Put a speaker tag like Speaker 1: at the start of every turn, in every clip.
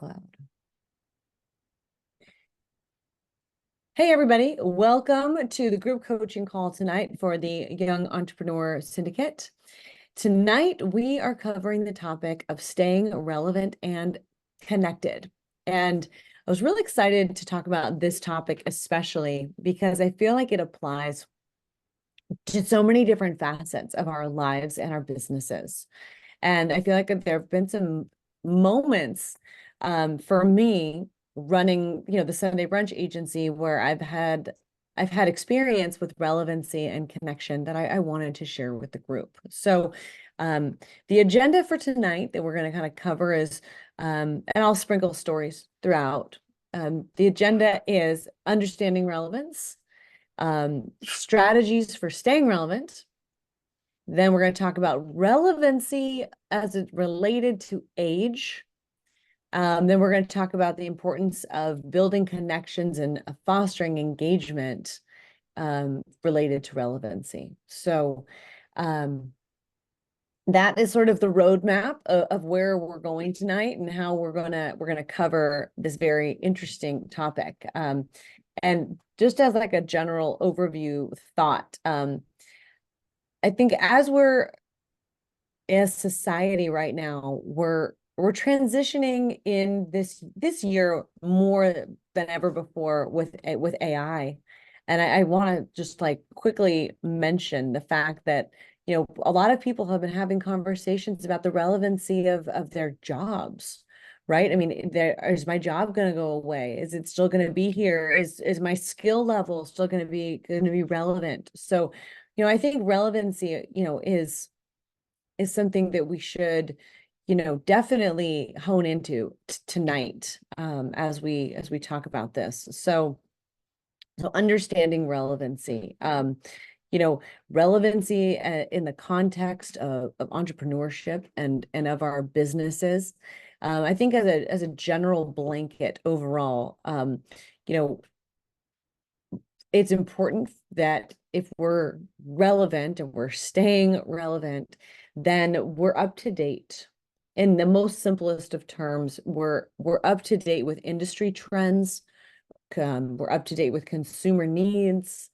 Speaker 1: Cloud. Hey, everybody. Welcome to the group coaching call tonight for the Young Entrepreneur Syndicate. Tonight, we are covering the topic of staying relevant and connected. And I was really excited to talk about this topic, especially because I feel like it applies to so many different facets of our lives and our businesses. And I feel like there have been some moments for me running, the Sunday Brunch Agency where I've had experience with relevancy and connection that I wanted to share with the group. So the agenda for tonight that we're going to kind of cover is, and I'll sprinkle stories throughout. The agenda is understanding relevance, strategies for staying relevant. Then we're going to talk about relevancy as it related to age. Then we're going to talk about the importance of building connections and fostering engagement related to relevancy. So that is sort of the roadmap of where we're going tonight and how we're gonna cover this very interesting topic. And just as like a general overview thought, I think as we're as society right now, we're transitioning in this year more than ever before with AI. And I want to just like quickly mention the fact that, a lot of people have been having conversations about the relevancy of their jobs, right? I mean, is my job going to go away? Is it still going to be here? Is my skill level still going to be relevant? So, I think relevancy, is something that we should, definitely hone into tonight as we talk about this. So understanding relevancy, relevancy in the context of entrepreneurship and of our businesses. I think as a general blanket overall, it's important that if we're relevant and we're staying relevant, then we're up to date. In the most simplest of terms, we're up to date with industry trends. We're up to date with consumer needs.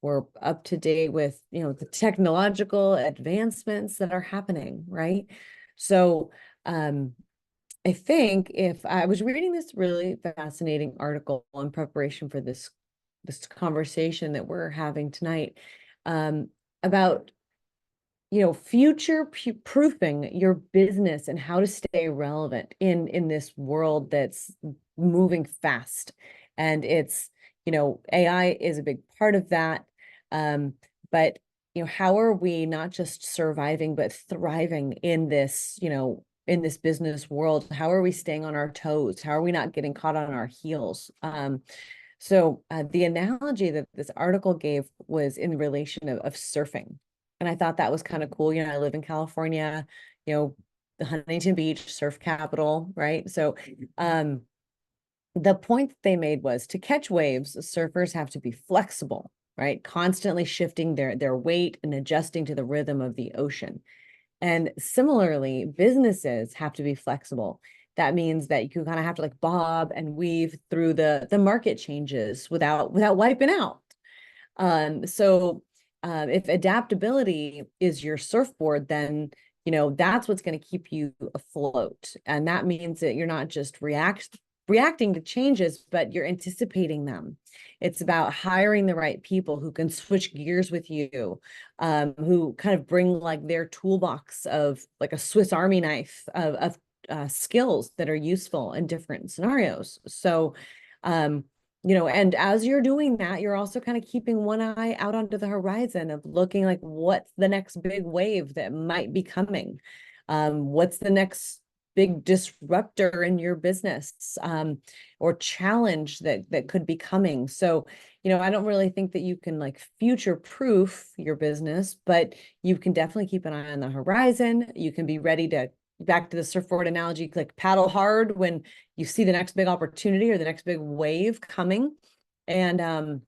Speaker 1: We're up to date with, the technological advancements that are happening, right? So I think if I was reading this really fascinating article in preparation for this conversation that we're having tonight, about future proofing your business and how to stay relevant in this world that's moving fast. And it's, AI is a big part of that. But how are we not just surviving but thriving in this, in this business world? How are we staying on our toes? How are we not getting caught on our heels? So the analogy that this article gave was in relation of surfing. And I thought that was kind of cool. I live in California, the Huntington Beach surf capital, right? So the point that they made was to catch waves, surfers have to be flexible, right? Constantly shifting their weight and adjusting to the rhythm of the ocean. And similarly, businesses have to be flexible. That means that you kind of have to like bob and weave through the market changes without wiping out. So if adaptability is your surfboard, then that's what's going to keep you afloat. And that means that you're not just reacting to changes, but you're anticipating them. It's about hiring the right people who can switch gears with you, who kind of bring like their toolbox of like a Swiss Army knife of skills that are useful in different scenarios. So, and as you're doing that, you're also kind of keeping one eye out onto the horizon of looking like what's the next big wave that might be coming. What's the next big disruptor in your business or challenge that could be coming. So, I don't really think that you can like future proof your business, but you can definitely keep an eye on the horizon. You can be ready to, back to the surfboard analogy, like paddle hard when you see the next big opportunity or the next big wave coming. And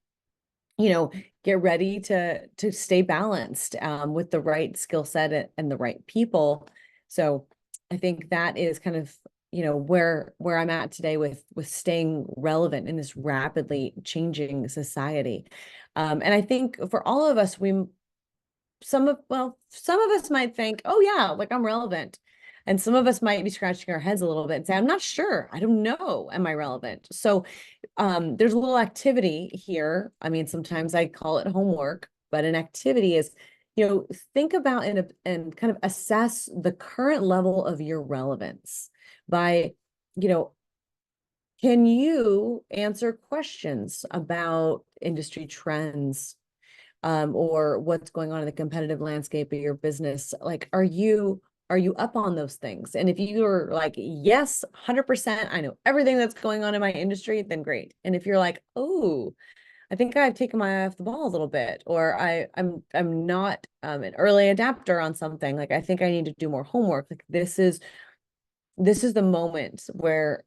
Speaker 1: get ready to stay balanced with the right skill set and the right people. So I think that is kind of where I'm at today with staying relevant in this rapidly changing society. And I think for all of us, some of us might think, oh yeah, like I'm relevant. And some of us might be scratching our heads a little bit and say, I'm not sure. I don't know. Am I relevant? So there's a little activity here. I mean, sometimes I call it homework, but an activity is, think about and kind of assess the current level of your relevance by, can you answer questions about industry trends, or what's going on in the competitive landscape of your business? Like, are you up on those things? And if you're like, yes, 100%, I know everything that's going on in my industry, then great. And if you're like, oh, I think I've taken my eye off the ball a little bit, or I'm not an early adapter on something, like I think I need to do more homework. Like this is the moment where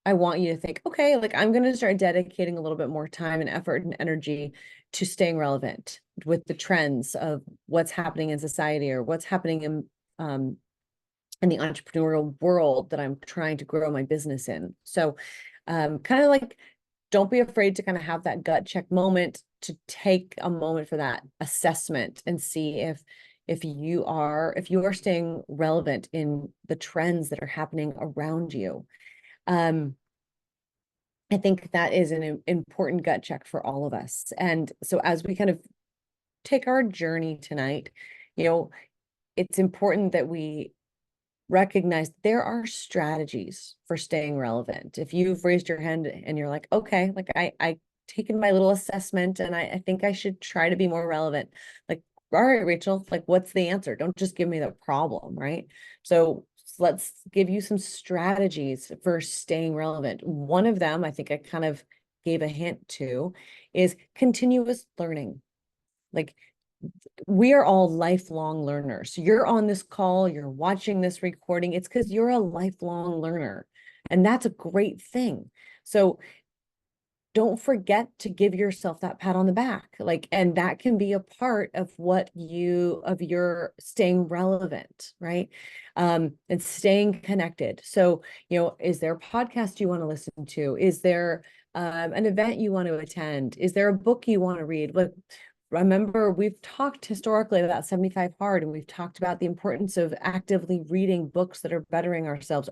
Speaker 1: I want you to think, okay, like I'm going to start dedicating a little bit more time and effort and energy to staying relevant with the trends of what's happening in society or what's happening in the entrepreneurial world that I'm trying to grow my business in. So kind of like, don't be afraid to kind of have that gut check moment, to take a moment for that assessment and see if you are staying relevant in the trends that are happening around you. I think that is an important gut check for all of us. And so as we kind of take our journey tonight, it's important that we recognize there are strategies for staying relevant. If you've raised your hand and you're like, okay, like I taken my little assessment and I think I should try to be more relevant. Like, all right, Rachel, like what's the answer? Don't just give me the problem, right? So let's give you some strategies for staying relevant. One of them, I think I kind of gave a hint to, is continuous learning. Like, we are all lifelong learners. You're on this call, you're watching this recording, it's because you're a lifelong learner. And that's a great thing. So don't forget to give yourself that pat on the back. Like, and that can be a part of your staying relevant, right? And staying connected. So, is there a podcast you want to listen to? Is there an event you want to attend? Is there a book you want to read? Like, remember, we've talked historically about 75 Hard, and we've talked about the importance of actively reading books that are bettering ourselves.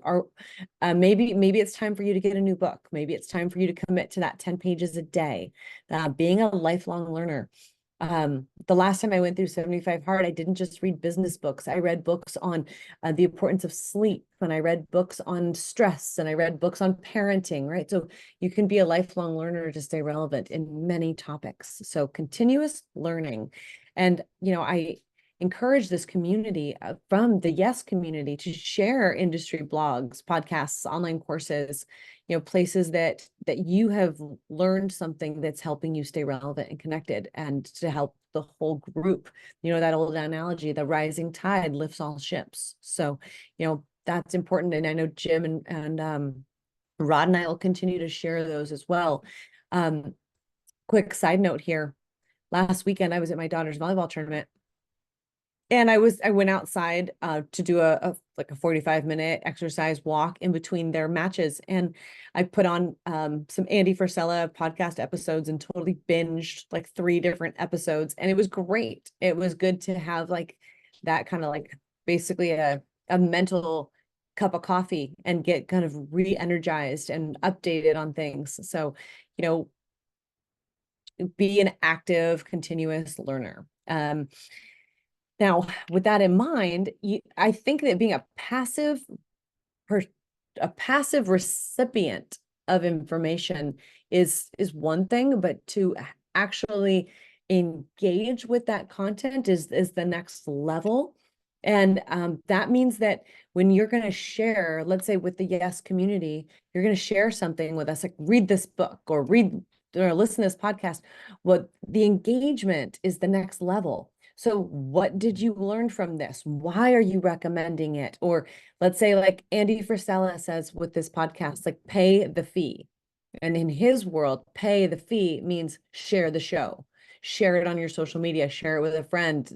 Speaker 1: Maybe it's time for you to get a new book. Maybe it's time for you to commit to that 10 pages a day. Being a lifelong learner. The last time I went through 75 Hard, I didn't just read business books. I read books on the importance of sleep, and I read books on stress, and I read books on parenting, right? So you can be a lifelong learner to stay relevant in many topics. So continuous learning. And, I encourage this community from the Yes community to share industry blogs, podcasts, online courses, places that you have learned something that's helping you stay relevant and connected, and to help the whole group. That old analogy, the rising tide lifts all ships. So, that's important. And I know Jim and Rod and I will continue to share those as well. Quick side note here. Last weekend, I was at my daughter's volleyball tournament, and I went outside to do a 45-minute exercise walk in between their matches. And I put on some Andy Frisella podcast episodes and totally binged like 3 different episodes. And it was great. It was good to have like that kind of like basically a mental cup of coffee and get kind of re-energized and updated on things. So, be an active, continuous learner. Now, with that in mind, I think that being a passive recipient of information is one thing, but to actually engage with that content is the next level. And that means that when you're going to share, let's say with the Yes community, you're going to share something with us, like read this book or listen to this podcast. Well, the engagement is the next level. So what did you learn from this? Why are you recommending it? Or let's say like Andy Frisella says with this podcast, like pay the fee. And in his world, pay the fee means share the show, share it on your social media, share it with a friend,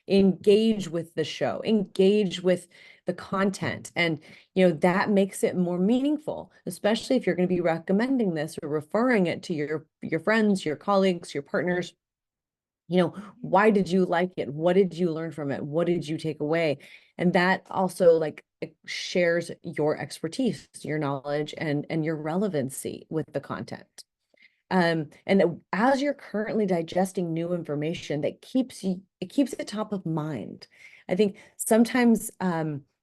Speaker 1: engage with the show, engage with the content. And, that makes it more meaningful, especially if you're going to be recommending this or referring it to your friends, your colleagues, your partners. Why did you like it? What did you learn from it? What did you take away? And that also like shares your expertise, your knowledge, and your relevancy with the content. And as you're currently digesting new information, it keeps it top of mind. I think sometimes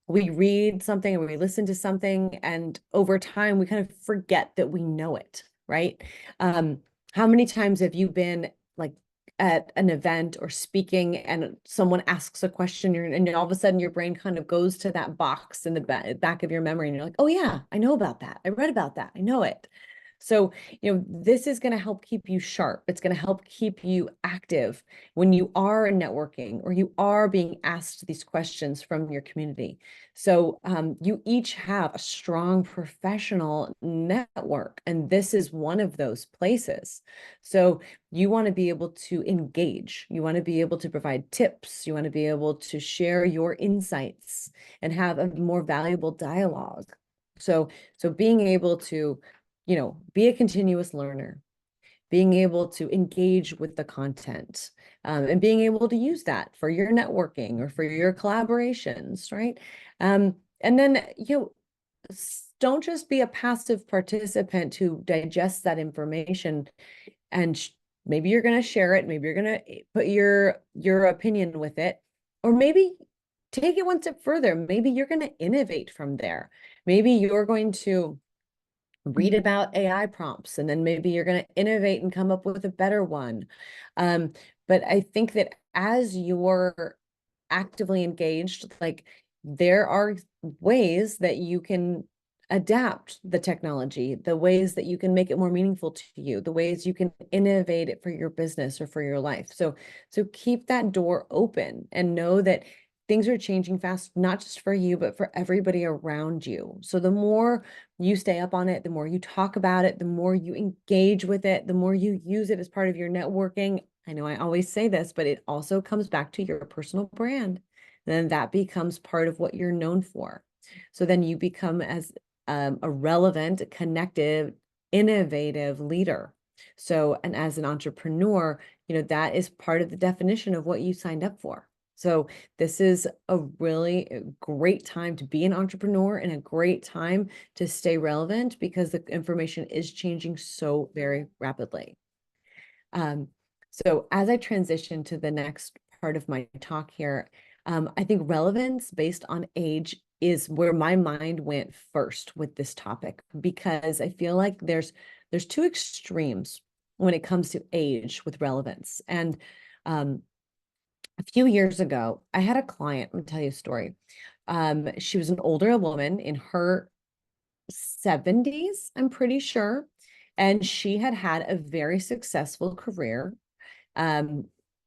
Speaker 1: we read something or we listen to something, and over time we kind of forget that we know it, right? How many times have you been like at an event or speaking and someone asks a question and all of a sudden your brain kind of goes to that box in the back of your memory and you're like, oh yeah, I know about that. I read about that. I know it. So, this is going to help keep you sharp. It's going to help keep you active when you are networking or you are being asked these questions from your community. So, you each have a strong professional network, and this is one of those places. So, you want to be able to engage. You want to be able to provide tips. You want to be able to share your insights and have a more valuable dialogue. So being able to be a continuous learner, being able to engage with the content, and being able to use that for your networking or for your collaborations, right? And then, don't just be a passive participant who digests that information and maybe you're going to share it, maybe you're going to put your opinion with it, or maybe take it one step further. Maybe you're going to innovate from there. Maybe you're going to read about AI prompts, and then maybe you're going to innovate and come up with a better one. But I think that as you're actively engaged, like there are ways that you can adapt the technology, the ways that you can make it more meaningful to you, the ways you can innovate it for your business or for your life. So keep that door open and know that things are changing fast, not just for you, but for everybody around you. So the more you stay up on it, the more you talk about it, the more you engage with it, the more you use it as part of your networking. I know I always say this, but it also comes back to your personal brand. Then that becomes part of what you're known for. So then you become as a relevant, connected, innovative leader. So, and as an entrepreneur, that is part of the definition of what you signed up for. So this is a really great time to be an entrepreneur and a great time to stay relevant because the information is changing so very rapidly. So as I transition to the next part of my talk here, I think relevance based on age is where my mind went first with this topic, because I feel like there's two extremes when it comes to age with relevance. And a few years ago, I had a client, let me tell you a story. She was an older woman in her 70s, I'm pretty sure. And she had had a very successful career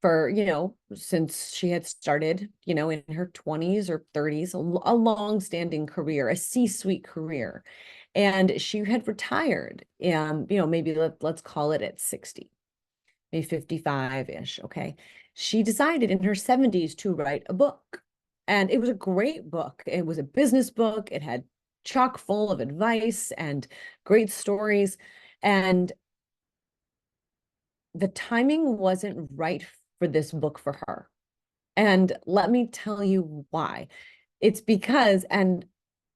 Speaker 1: for, since she had started, in her 20s or 30s, a long-standing career, a C-suite career. And she had retired, maybe let's call it at 60, maybe 55-ish, okay? She decided in her 70s to write a book. And it was a great book. It was a business book. It had chock full of advice and great stories. And the timing wasn't right for this book for her. And let me tell you why. It's because, and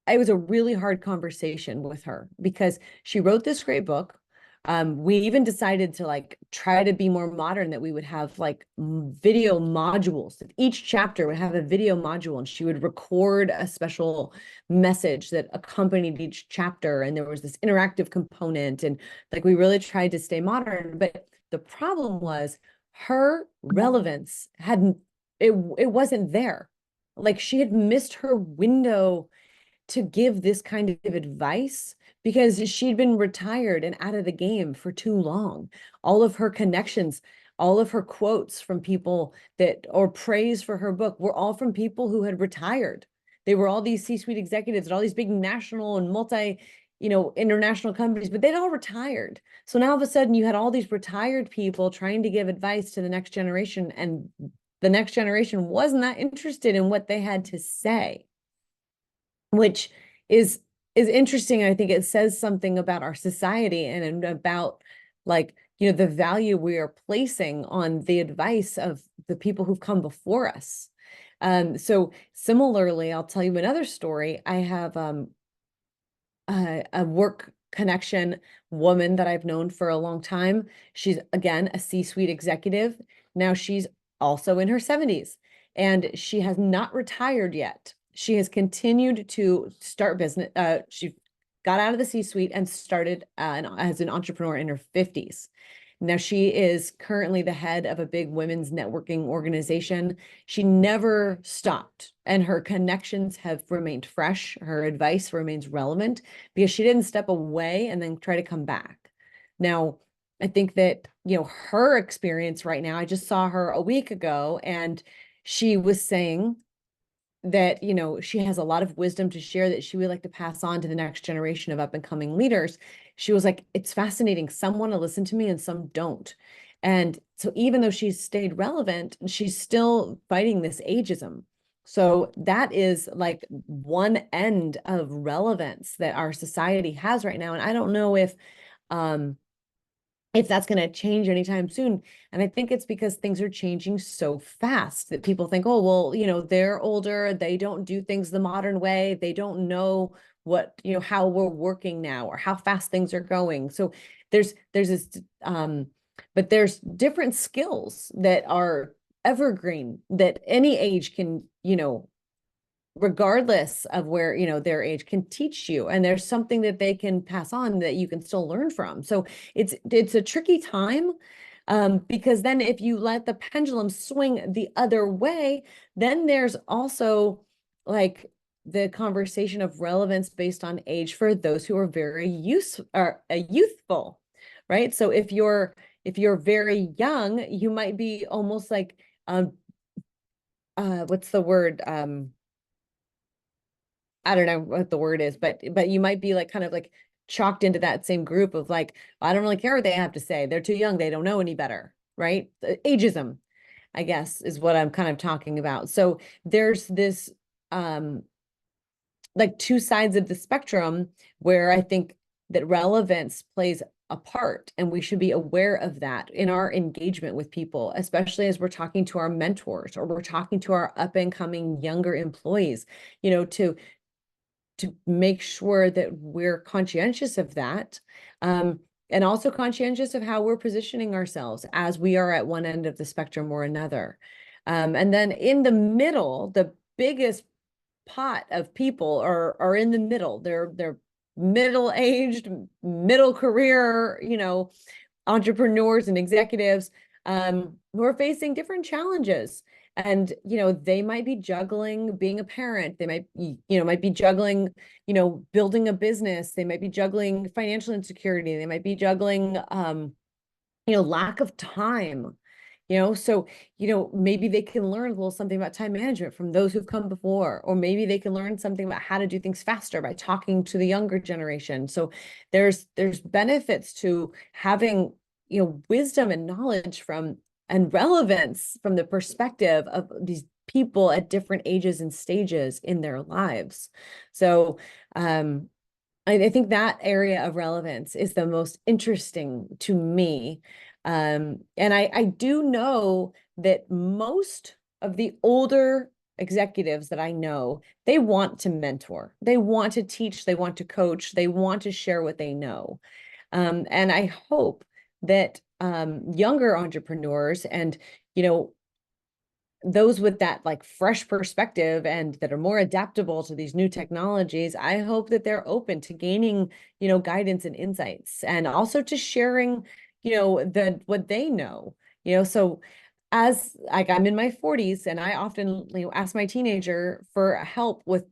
Speaker 1: it was a really hard conversation with her because she wrote this great book. We even decided to like try to be more modern, that we would have like video modules. Each chapter would have a video module, and she would record a special message that accompanied each chapter. And there was this interactive component, and like we really tried to stay modern. But the problem was her relevance it wasn't there. Like she had missed her window to give this kind of advice because she'd been retired and out of the game for too long. All of her connections, all of her quotes from people or praise for her book were all from people who had retired. They were all these C-suite executives at all these big national and international companies, but they'd all retired. So now all of a sudden you had all these retired people trying to give advice to the next generation, and the next generation wasn't that interested in what they had to say, which is interesting. I think it says something about our society and about, like, the value we are placing on the advice of the people who've come before us. So similarly, I'll tell you another story. I have a work connection woman that I've known for a long time. She's, again, a C-suite executive. Now she's also in her 70s, and she has not retired yet. She has continued to start business. She got out of the C-suite and started as an entrepreneur in her 50s. Now she is currently the head of a big women's networking organization. She never stopped, and her connections have remained fresh. Her advice remains relevant because she didn't step away and then try to come back. Now, I think that, her experience right now, I just saw her a week ago, and she was saying that, she has a lot of wisdom to share that she would like to pass on to the next generation of up and coming leaders. She was like, it's fascinating. Some want to listen to me and some don't. And so even though she's stayed relevant, she's still fighting this ageism. So that is like one end of relevance that our society has right now. And I don't know if that's going to change anytime soon. And I think it's because things are changing so fast that people think, oh, well, they're older, they don't do things the modern way, they don't know what, how we're working now or how fast things are going. So there's this, but there's different skills that are evergreen that any age can, regardless of where, their age, can teach you. And there's something that they can pass on that you can still learn from. So it's a tricky time, because then if you let the pendulum swing the other way, then there's also like the conversation of relevance based on age for those who are very youthful, right? So if you're very young, you might be almost like, what's the word? I don't know what the word is, but you might be like kind of like chalked into that same group of like, I don't really care what they have to say. They're too young. They don't know any better, right? Ageism, I guess, is what I'm kind of talking about. So there's this like two sides of the spectrum where I think that relevance plays a part, and we should be aware of that in our engagement with people, especially as we're talking to our mentors or we're talking to our up and coming younger employees, to make sure that we're conscientious of that, and also conscientious of how we're positioning ourselves as we are at one end of the spectrum or another. And then in the middle, the biggest pot of people are in the middle. They're middle-aged, middle career, entrepreneurs and executives, who are facing different challenges. And, they might be juggling being a parent. They might be juggling, building a business. They might be juggling financial insecurity. They might be juggling, lack of time. So, maybe they can learn a little something about time management from those who've come before, or maybe they can learn something about how to do things faster by talking to the younger generation. So there's benefits to having, wisdom and knowledge from and relevance from the perspective of these people at different ages and stages in their lives. So, I think that area of relevance is the most interesting to me. And I do know that most of the older executives that I know, they want to mentor, they want to teach, they want to coach, they want to share what they know. And I hope that younger entrepreneurs and, those with that like fresh perspective and that are more adaptable to these new technologies, I hope that they're open to gaining, guidance and insights, and also to sharing, what they know, so as like I'm in my 40s, and I often, ask my teenager for help with,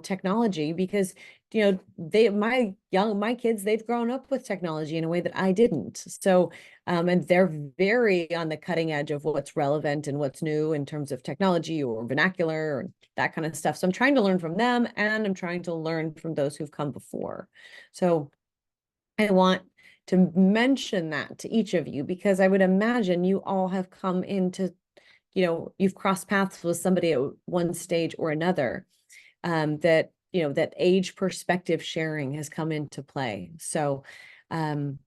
Speaker 1: technology, because, my kids, they've grown up with technology in a way that I didn't. So, and they're very on the cutting edge of what's relevant and what's new in terms of technology or vernacular and that kind of stuff. So I'm trying to learn from them, and I'm trying to learn from those who've come before. So I want to mention that to each of you, because I would imagine you all have come into you've crossed paths with somebody at one stage or another, that, that age perspective sharing has come into play. So, and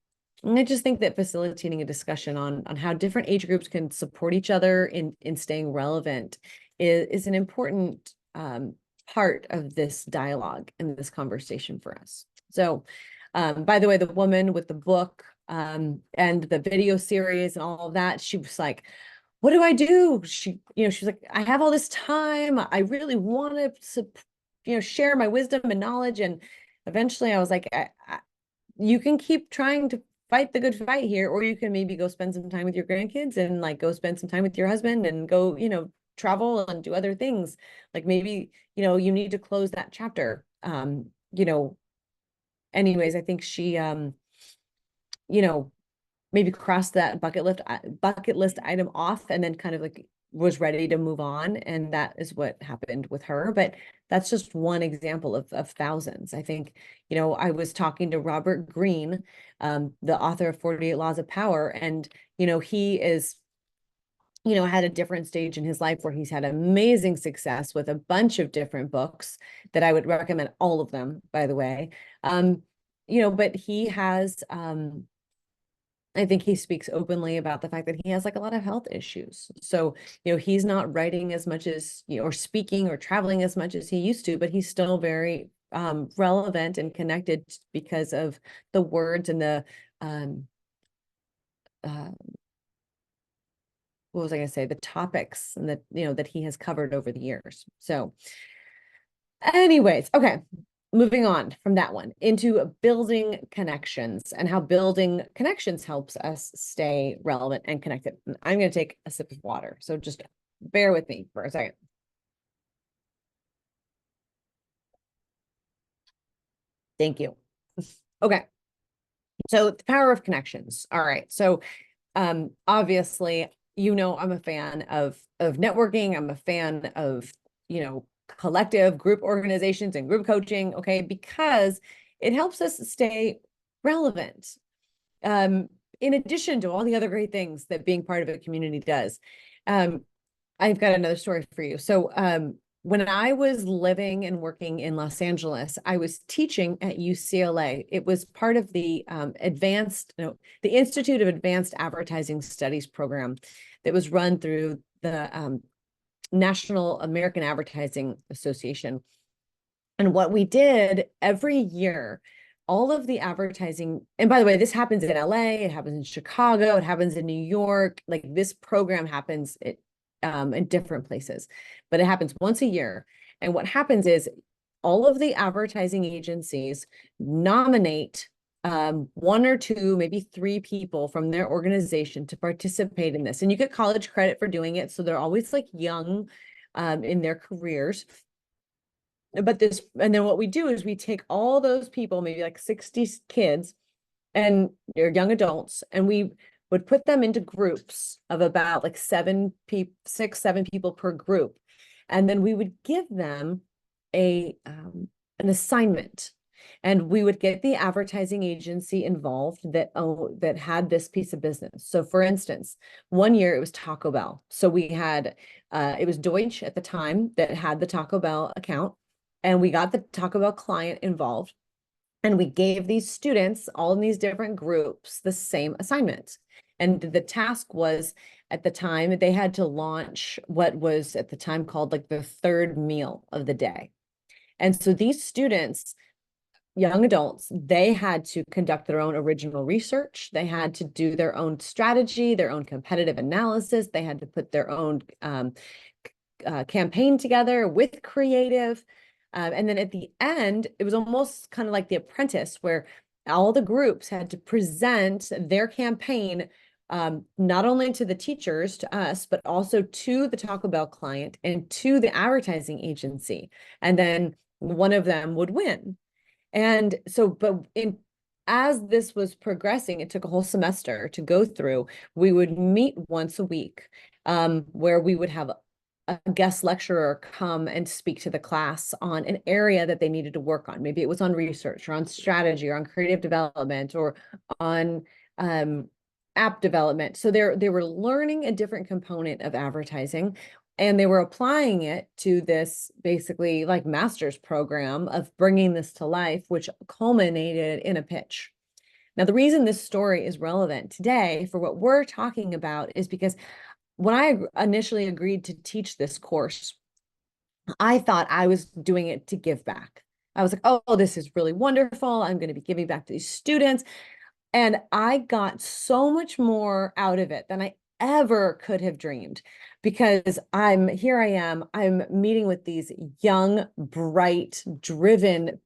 Speaker 1: I just think that facilitating a discussion on how different age groups can support each other in staying relevant is an important part of this dialogue and this conversation for us. So, by the way, the woman with the book and the video series and all of that, she was like, what do I do? She's like, I have all this time. I really want to, share my wisdom and knowledge. And eventually I was like, you can keep trying to fight the good fight here, or you can maybe go spend some time with your grandkids and like go spend some time with your husband and go, travel and do other things. Like maybe, you need to close that chapter. Anyways, I think she, maybe cross that bucket list item off and then kind of like was ready to move on. And that is what happened with her. But that's just one example of thousands. I think, I was talking to Robert Greene, the author of 48 Laws of Power. And, he is, had a different stage in his life where he's had amazing success with a bunch of different books that I would recommend, all of them, by the way. But he has, I think he speaks openly about the fact that he has like a lot of health issues. So, he's not writing as much as, or speaking or traveling as much as he used to, but he's still very relevant and connected because of the words and the, what was I going to say? The topics and that, that he has covered over the years. So anyways, okay. Moving on from that one into building connections and how building connections helps us stay relevant and connected. I'm going to take a sip of water. So just bear with me for a second. Thank you. Okay. So the power of connections. All right. So obviously, I'm a fan of networking. I'm a fan of, collective group organizations and group coaching, okay, because it helps us stay relevant. In addition to all the other great things that being part of a community does. I've got another story for you. So when I was living and working in Los Angeles, I was teaching at UCLA. It was part of the the Institute of Advanced Advertising Studies program that was run through the National American Advertising Association. And what we did every year, all of the advertising, and by the way, this happens in LA, it happens in Chicago, it happens in New York. Like this program happens in different places, but it happens once a year. And what happens is all of the advertising agencies nominate one or two, maybe three people from their organization to participate in this. And you get college credit for doing it. So they're always like young in their careers. And then what we do is we take all those people, maybe like 60 kids and they're young adults, and we would put them into groups of about like 7 people per group. And then we would give them an assignment. And we would get the advertising agency involved that had this piece of business. So for instance, one year it was Taco Bell. So we had, it was Deutsch at the time that had the Taco Bell account. And we got the Taco Bell client involved. And we gave these students, all in these different groups, the same assignment. And the task was, at the time, they had to launch what was at the time called like the third meal of the day. And so these students, young adults, they had to conduct their own original research. They had to do their own strategy, their own competitive analysis. They had to put their own campaign together with creative. And then at the end, it was almost kind of like The Apprentice, where all the groups had to present their campaign, not only to the teachers, to us, but also to the Taco Bell client and to the advertising agency. And then one of them would win. And so, as this was progressing, it took a whole semester to go through. We would meet once a week, where we would have a guest lecturer come and speak to the class on an area that they needed to work on. Maybe it was on research or on strategy or on creative development or on app development. So they were learning a different component of advertising, and they were applying it to this basically like master's program of bringing this to life, which culminated in a pitch. Now, the reason this story is relevant today for what we're talking about is because when I initially agreed to teach this course, I thought I was doing it to give back. I was like, oh, this is really wonderful. I'm going to be giving back to these students. And I got so much more out of it than I ever could have dreamed, because I'm meeting with these young, bright, driven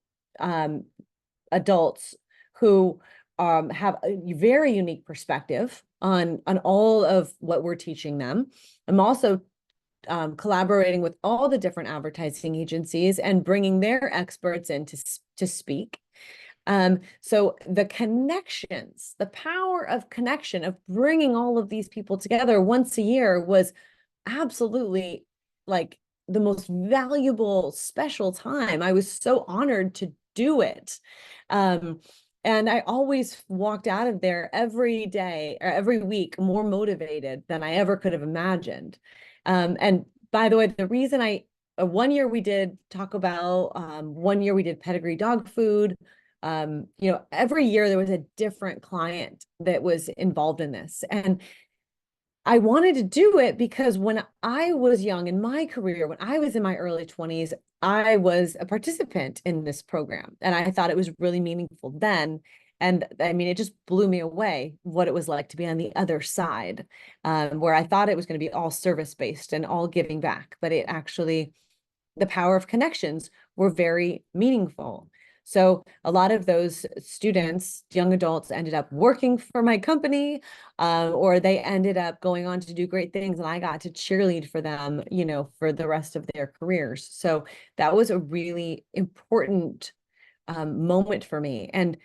Speaker 1: adults who have a very unique perspective on all of what we're teaching them. I'm also collaborating with all the different advertising agencies and bringing their experts in to speak. So the connections, the power of connection, of bringing all of these people together once a year was absolutely like the most valuable, special time. I was so honored to do it. And I always walked out of there every day or every week more motivated than I ever could have imagined. And by the way, the reason one year we did Taco Bell, one year we did Pedigree dog food. Every year there was a different client that was involved in this. And I wanted to do it because when I was young in my career, when I was in my early 20s, I was a participant in this program, and I thought it was really meaningful then. And I mean, it just blew me away what it was like to be on the other side, where I thought it was going to be all service-based and all giving back, but the power of connections were very meaningful. So a lot of those students, young adults, ended up working for my company, or they ended up going on to do great things, and I got to cheerlead for them, for the rest of their careers. So that was a really important moment for me. And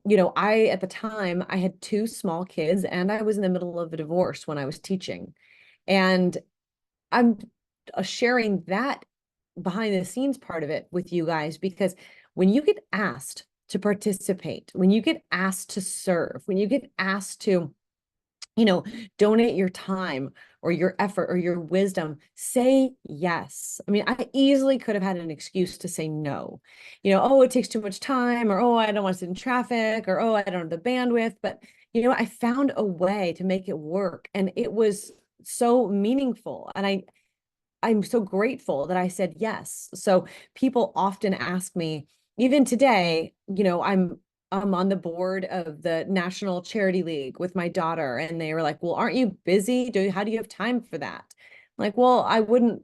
Speaker 1: at the time, I had two small kids, and I was in the middle of a divorce when I was teaching. And I'm sharing that behind the scenes part of it with you guys, because when you get asked to participate, when you get asked to serve, when you get asked to, donate your time or your effort or your wisdom, say yes. I mean, I easily could have had an excuse to say no. Oh, it takes too much time, or, oh, I don't want to sit in traffic, or, oh, I don't have the bandwidth. But, I found a way to make it work, and it was so meaningful. And I'm so grateful that I said yes. So people often ask me, even today, I'm on the board of the National Charity League with my daughter, and they were like, "Well, aren't you busy? How do you have time for that?" I'm like, well, I wouldn't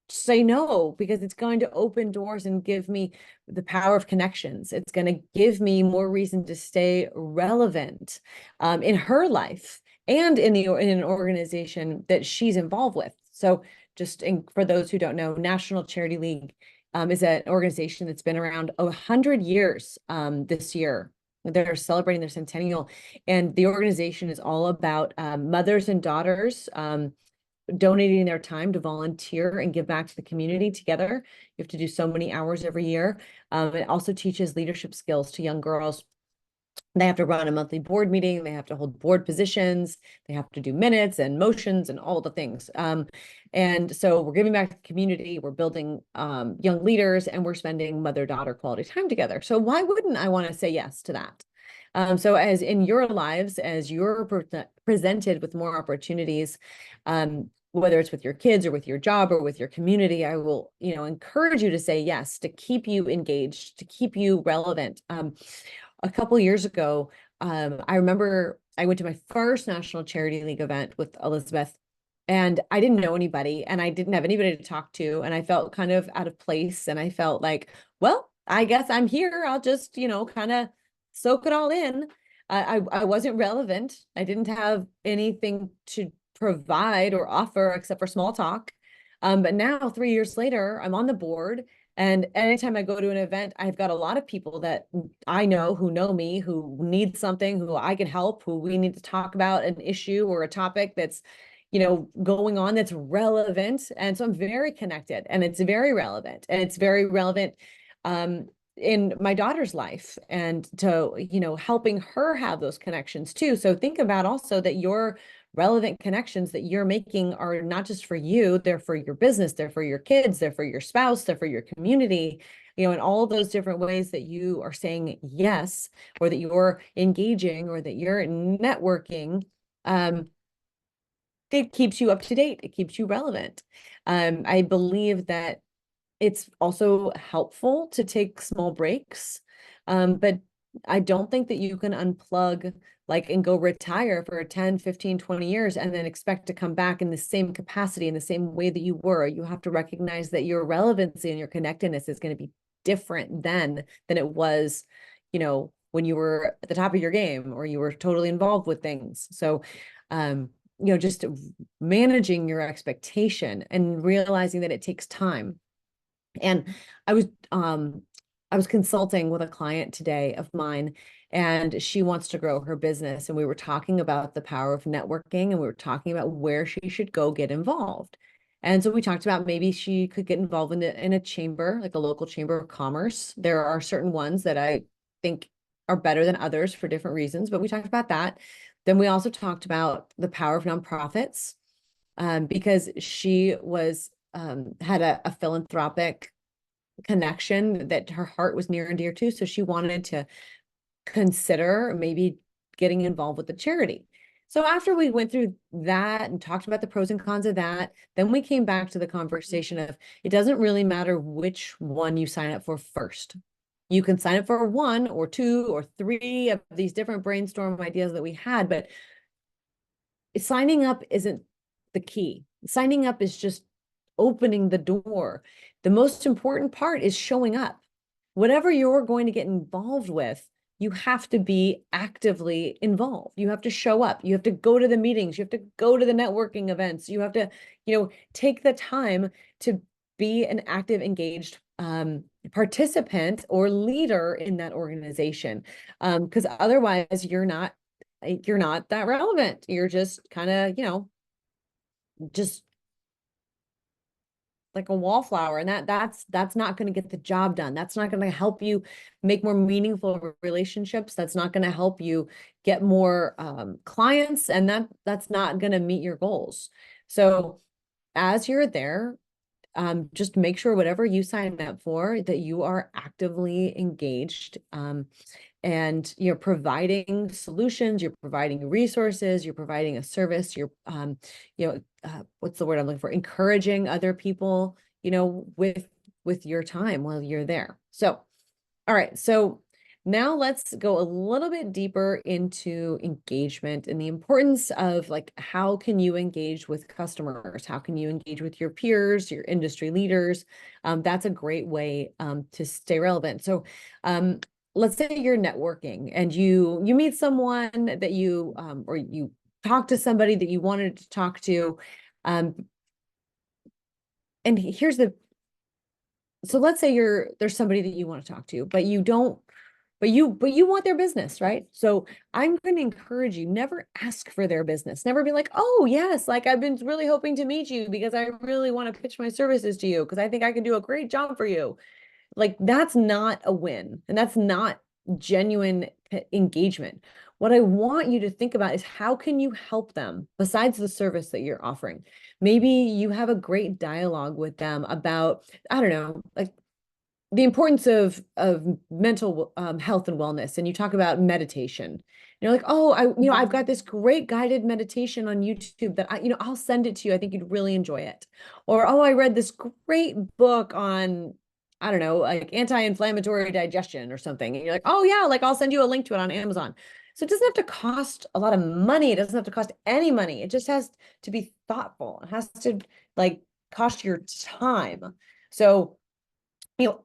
Speaker 1: say no, because it's going to open doors and give me the power of connections. It's going to give me more reason to stay relevant in her life and in an organization that she's involved with. So for those who don't know, National Charity League is an organization that's been around 100 years this year. They're celebrating their centennial, and the organization is all about mothers and daughters donating their time to volunteer and give back to the community together. You have to do so many hours every year. It also teaches leadership skills to young girls. They have to run a monthly board meeting. They have to hold board positions. They have to do minutes and motions and all the things. And so we're giving back to the community. We're building young leaders, and we're spending mother-daughter quality time together. So why wouldn't I want to say yes to that? So as in your lives, as you're presented with more opportunities, whether it's with your kids or with your job or with your community, I will, encourage you to say yes, to keep you engaged, to keep you relevant. A couple years ago, I remember I went to my first National Charity League event with Elizabeth, and I didn't know anybody, and I didn't have anybody to talk to, and I felt kind of out of place, and I felt like, well, I guess I'm here. I'll just, kind of soak it all in. I wasn't relevant. I didn't have anything to provide or offer except for small talk. But now, 3 years later, I'm on the board. And anytime I go to an event, I've got a lot of people that I know who know me, who need something, who I can help, who we need to talk about an issue or a topic that's, going on that's relevant. And so I'm very connected, and it's very relevant, and it's very relevant in my daughter's life, and to, helping her have those connections too. So think about also that your relevant connections that you're making are not just for you, they're for your business, they're for your kids, they're for your spouse, they're for your community, in all those different ways that you are saying yes, or that you're engaging, or that you're networking. It keeps you up to date. It keeps you relevant. I believe that it's also helpful to take small breaks. But I don't think that you can unplug and go retire for 10, 15, 20 years and then expect to come back in the same capacity, in the same way that you were. You have to recognize that your relevancy and your connectedness is going to be different then than it was, when you were at the top of your game or you were totally involved with things. So, just managing your expectation and realizing that it takes time. And I was consulting with a client today of mine, and she wants to grow her business. And we were talking about the power of networking, and we were talking about where she should go get involved. And so we talked about maybe she could get involved in a chamber, like a local chamber of commerce. There are certain ones that I think are better than others for different reasons, but we talked about that. Then we also talked about the power of nonprofits, because she was had a philanthropic connection that her heart was near and dear to. So she wanted to consider maybe getting involved with the charity. So after we went through that and talked about the pros and cons of that, then we came back to the conversation of, it doesn't really matter which one you sign up for first. You can sign up for one or two or three of these different brainstorm ideas that we had, but signing up isn't the key. Signing up is just opening the door. The most important part is showing up. Whatever you're going to get involved with, you have to be actively involved. You have to show up. You have to go to the meetings. You have to go to the networking events. You have to, take the time to be an active, engaged participant or leader in that organization. Because otherwise you're not that relevant. You're just kind of, just like a wallflower, and that's not going to get the job done. That's not going to help you make more meaningful relationships. That's not going to help you get more clients, and that's not going to meet your goals. So as you're there, just make sure whatever you sign up for, that you are actively engaged, and you're providing solutions, you're providing resources, you're providing a service, you're, what's the word I'm looking for? Encouraging other people, with your time while you're there. So, all right. So now let's go a little bit deeper into engagement and the importance of how can you engage with customers? How can you engage with your peers, your industry leaders? That's a great way to stay relevant. So let's say you're networking and you meet someone that you or you talk to somebody that you wanted to talk to. And so let's say there's somebody that you want to talk to, but you don't, but you want their business, right? So I'm going to encourage you, never ask for their business. Never be like, oh yes, I've been really hoping to meet you because I really want to pitch my services to you because I think I can do a great job for you. That's not a win, and that's not genuine engagement. What I want you to think about is, how can you help them besides the service that you're offering? Maybe you have a great dialogue with them about, I don't know, the importance of mental health and wellness, and you talk about meditation. And you're like, oh, I've got this great guided meditation on YouTube that I'll send it to you. I think you'd really enjoy it. Or, oh, I read this great book on, I don't know, anti-inflammatory digestion or something. And you're like, oh yeah, I'll send you a link to it on Amazon. So it doesn't have to cost a lot of money. It doesn't have to cost any money. It just has to be thoughtful. It has to cost your time. So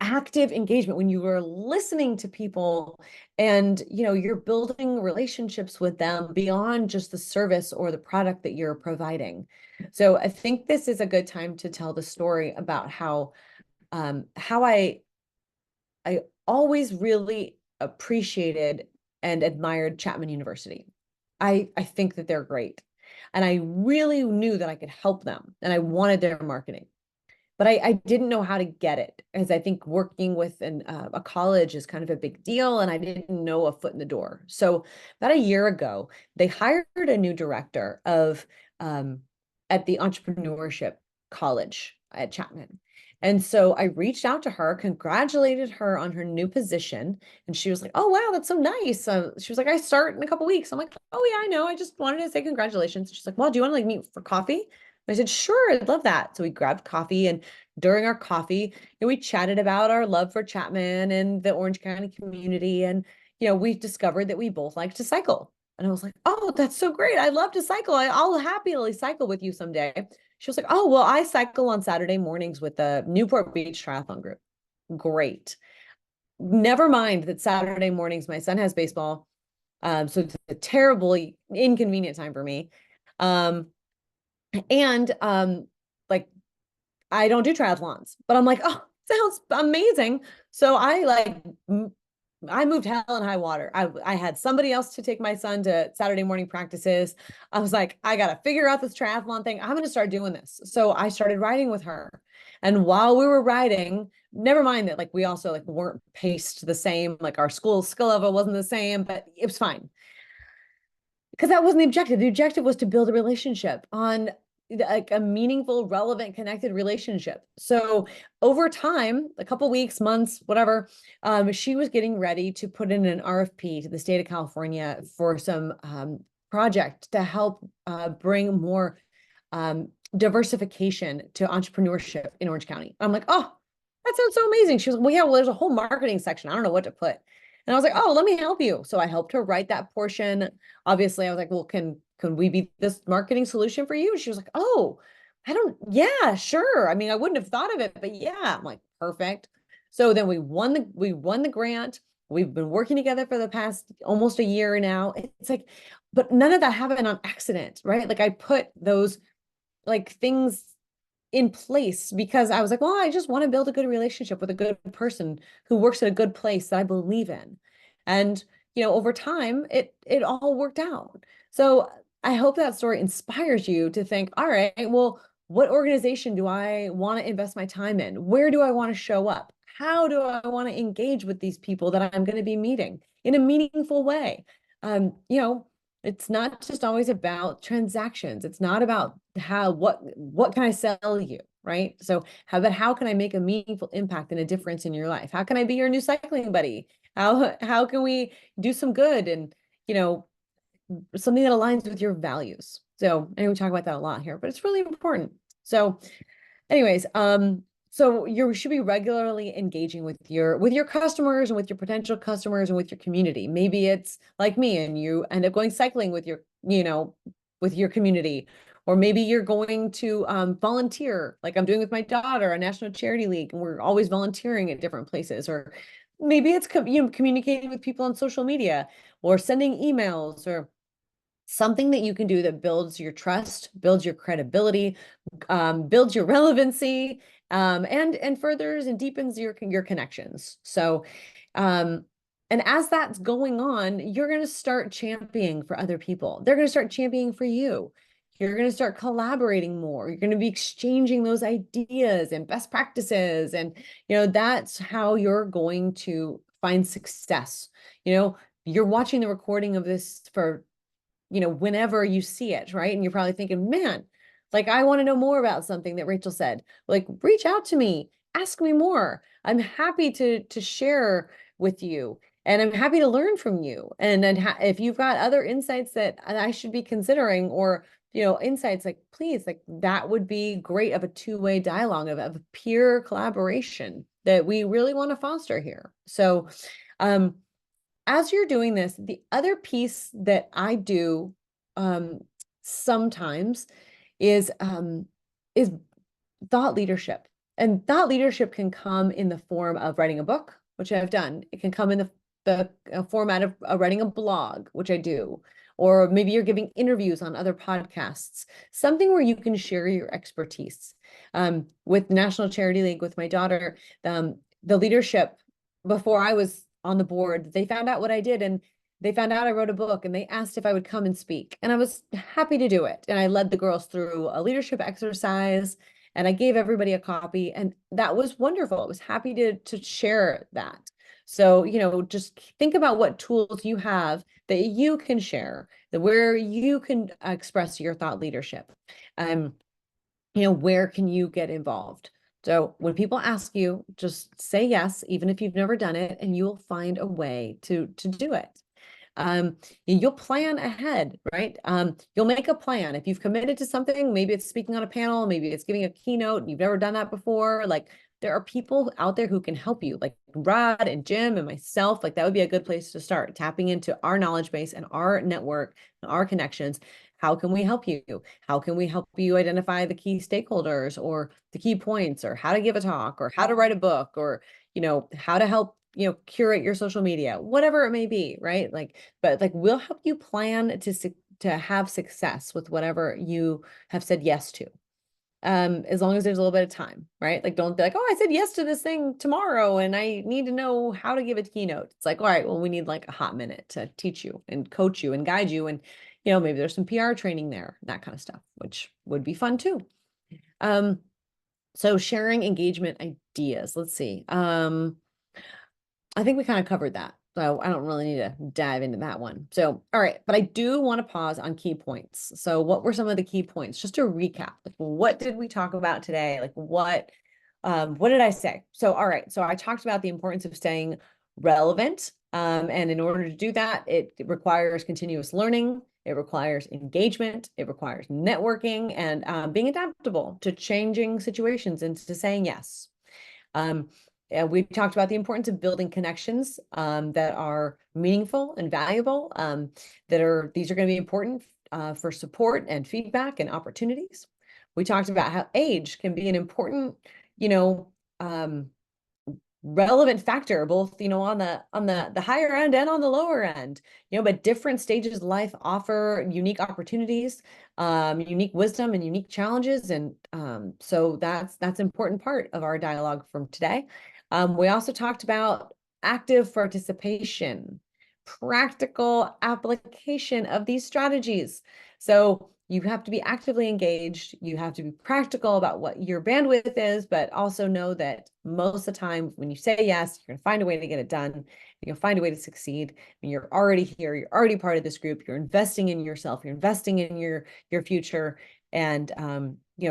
Speaker 1: active engagement, when you are listening to people and, you're building relationships with them beyond just the service or the product that you're providing. So I think this is a good time to tell the story about how I always really appreciated and admired Chapman University. I think that they're great. And I really knew that I could help them, and I wanted their marketing. but I didn't know how to get it, as I think working with a college is kind of a big deal, and I didn't know a foot in the door. So about a year ago, they hired a new director of at the entrepreneurship college at Chapman. And so I reached out to her, congratulated her on her new position. And she was like, "Oh, wow, that's so nice." She was like, "I start in a couple weeks." I'm like, "Oh, yeah, I know. I just wanted to say congratulations." She's like, "Well, do you want to like meet for coffee?" I said, "Sure, I'd love that." So we grabbed coffee, and during our coffee, we chatted about our love for Chapman and the Orange County community. And, we discovered that we both like to cycle. And I was like, "Oh, that's so great. I love to cycle. I'll happily cycle with you someday." She was like, "Oh, well, I cycle on Saturday mornings with the Newport Beach Triathlon Group." Great. Never mind that Saturday mornings, my son has baseball. So it's a terribly inconvenient time for me. Um, and like I don't do triathlons, but I'm like, "Oh, sounds amazing." So I moved hell and high water. I had somebody else to take my son to Saturday morning practices. I was like, I got to figure out this triathlon thing. I'm going to start doing this. So I started riding with her. And while we were riding, never mind that like we also like weren't paced the same, like our school skill level wasn't the same, but it was fine. Because that wasn't the objective. The objective was to build a relationship on like a meaningful, relevant, connected relationship. So over time, a couple weeks, months, whatever, she was getting ready to put in an RFP to the state of California for some project to help bring more diversification to entrepreneurship in Orange County. I'm like, "Oh, that sounds so amazing." She was like, "Well, yeah, well, there's a whole marketing section. I don't know what to put." And I was like, "Oh, let me help you." So I helped her write that portion. Obviously, I was like, "Well, can we be this marketing solution for you?" And she was like, "Oh, yeah, sure. I mean, I wouldn't have thought of it, but yeah." I'm like, "Perfect." So then we won the grant. We've been working together for the past almost a year now. It's like, but none of that happened on accident, right? Like I put those like things in place because I was like, "Well, I just want to build a good relationship with a good person who works at a good place that I believe in." And, over time, it all worked out. So I hope that story inspires you to think, all right, well, what organization do I want to invest my time in? Where do I want to show up? How do I want to engage with these people that I'm going to be meeting in a meaningful way? It's not just always about transactions. It's not about what can I sell you, right? So how can I make a meaningful impact and a difference in your life? How can I be your new cycling buddy? How can we do some good and, you know, something that aligns with your values? So I know we talk about that a lot here, but it's really important. So anyways, so you should be regularly engaging with your customers and with your potential customers and with your community. Maybe it's like me and you end up going cycling with your community, or maybe you're going to volunteer, like I'm doing with my daughter, a National Charity League, and we're always volunteering at different places. Or maybe it's communicating with people on social media or sending emails or something that you can do that builds your trust, builds your credibility, builds your relevancy, and furthers and deepens your connections. So, and as that's going on, you're going to start championing for other people. They're going to start championing for you. You're going to start collaborating more. You're going to be exchanging those ideas and best practices, and that's how you're going to find success. You're watching the recording of this for whenever you see it, right? And you're probably thinking, "Man, like I want to know more about something that Rachel said." Like, reach out to me, ask me more. I'm happy to share with you, and I'm happy to learn from you. And then if you've got other insights that I should be considering, or insights, like, please, like, that would be great, of a two-way dialogue, of peer collaboration that we really want to foster here. So as you're doing this, the other piece that I do sometimes is thought leadership. And thought leadership can come in the form of writing a book, which I've done. It can come in the format of writing a blog, which I do. Or maybe you're giving interviews on other podcasts, something where you can share your expertise. With National Charity League, with my daughter, the leadership, before I was on the board, they found out what I did, and they found out I wrote a book, and they asked if I would come and speak. And I was happy to do it. And I led the girls through a leadership exercise, and I gave everybody a copy, and that was wonderful. I was happy to share that. So, just think about what tools you have that you can share, that where you can express your thought leadership. Where can you get involved? So when people ask you, just say yes, even if you've never done it, and you will find a way to do it. You'll plan ahead, right? You'll make a plan. If you've committed to something, maybe it's speaking on a panel, maybe it's giving a keynote, you've never done that before. Like, there are people out there who can help you, like Rod and Jim and myself. Like, that would be a good place to start, tapping into our knowledge base and our network and our connections. How can we help you? How can we help you identify the key stakeholders or the key points, or how to give a talk, or how to write a book, or, how to help, curate your social media, whatever it may be, right? But we'll help you plan to have success with whatever you have said yes to. As long as there's a little bit of time, right? Like, don't be like, oh, I said yes to this thing tomorrow and I need to know how to give a keynote. It's like, all right, well, we need like a hot minute to teach you and coach you and guide you. And, maybe there's some PR training there, that kind of stuff, which would be fun too. So sharing engagement ideas. Let's see. I think we kind of covered that. So I don't really need to dive into that one. So, all right, but I do want to pause on key points. So what were some of the key points? Just to recap, like, what did we talk about today? Like, what did I say? So, all right, so I talked about the importance of staying relevant. And in order to do that, it requires continuous learning. It requires engagement. It requires networking and being adaptable to changing situations and to saying yes. We talked about the importance of building connections that are meaningful and valuable. These are going to be important for support and feedback and opportunities. We talked about how age can be an important, relevant factor, both, on the higher end and on the lower end, but different stages of life offer unique opportunities, unique wisdom and unique challenges. And so that's an important part of our dialogue from today. We also talked about active participation, practical application of these strategies. So you have to be actively engaged. You have to be practical about what your bandwidth is, but also know that most of the time when you say yes, you're going to find a way to get it done. You're going to find a way to succeed. And you're already here. You're already part of this group. You're investing in yourself. You're investing in your future. And,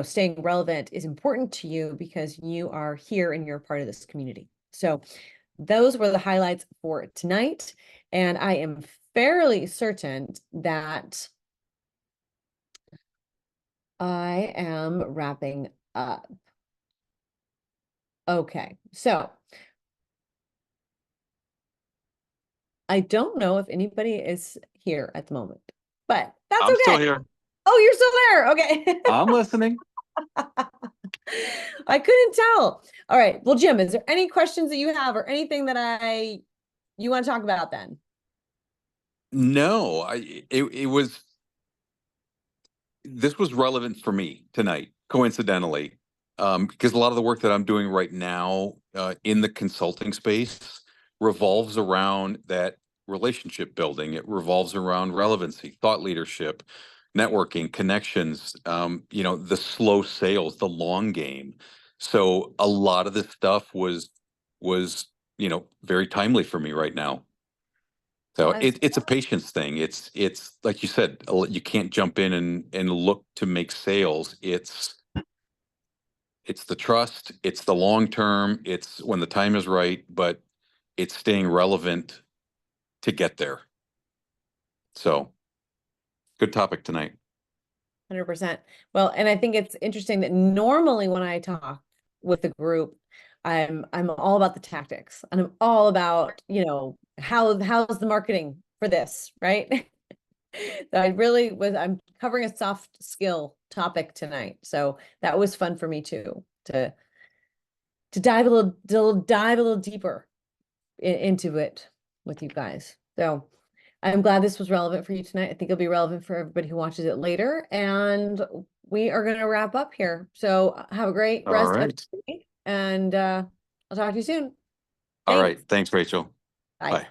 Speaker 1: staying relevant is important to you because you are here and you're part of this community. So those were the highlights for tonight. And I am fairly certain that I am wrapping up. Okay, so I don't know if anybody is here at the moment, but that's okay.
Speaker 2: I'm still here.
Speaker 1: Oh, you're still there. Okay.
Speaker 2: I'm listening.
Speaker 1: I couldn't tell. All right. Well, Jim, is there any questions that you have or anything that you want to talk about then?
Speaker 2: No, this was relevant for me tonight, coincidentally, because a lot of the work that I'm doing right now in the consulting space revolves around that relationship building. It revolves around relevancy, thought leadership, networking, connections, the slow sales, the long game. So a lot of this stuff was very timely for me right now. So it's a patience thing. It's like you said, you can't jump in and look to make sales. It's the trust, it's the long term, it's when the time is right, but it's staying relevant to get there. So good topic tonight.
Speaker 1: 100%. Well, and I think it's interesting that normally when I talk with the group, I'm all about the tactics and I'm all about, how's the marketing for this, right? So I'm covering a soft skill topic tonight. So that was fun for me too, to dive a little deeper into it with you guys. So I'm glad this was relevant for you tonight. I think it'll be relevant for everybody who watches it later. And we are going to wrap up here. So have a great rest of the day. And I'll talk to you soon.
Speaker 2: All right. Thanks, Rachel.
Speaker 1: Bye.
Speaker 2: Bye.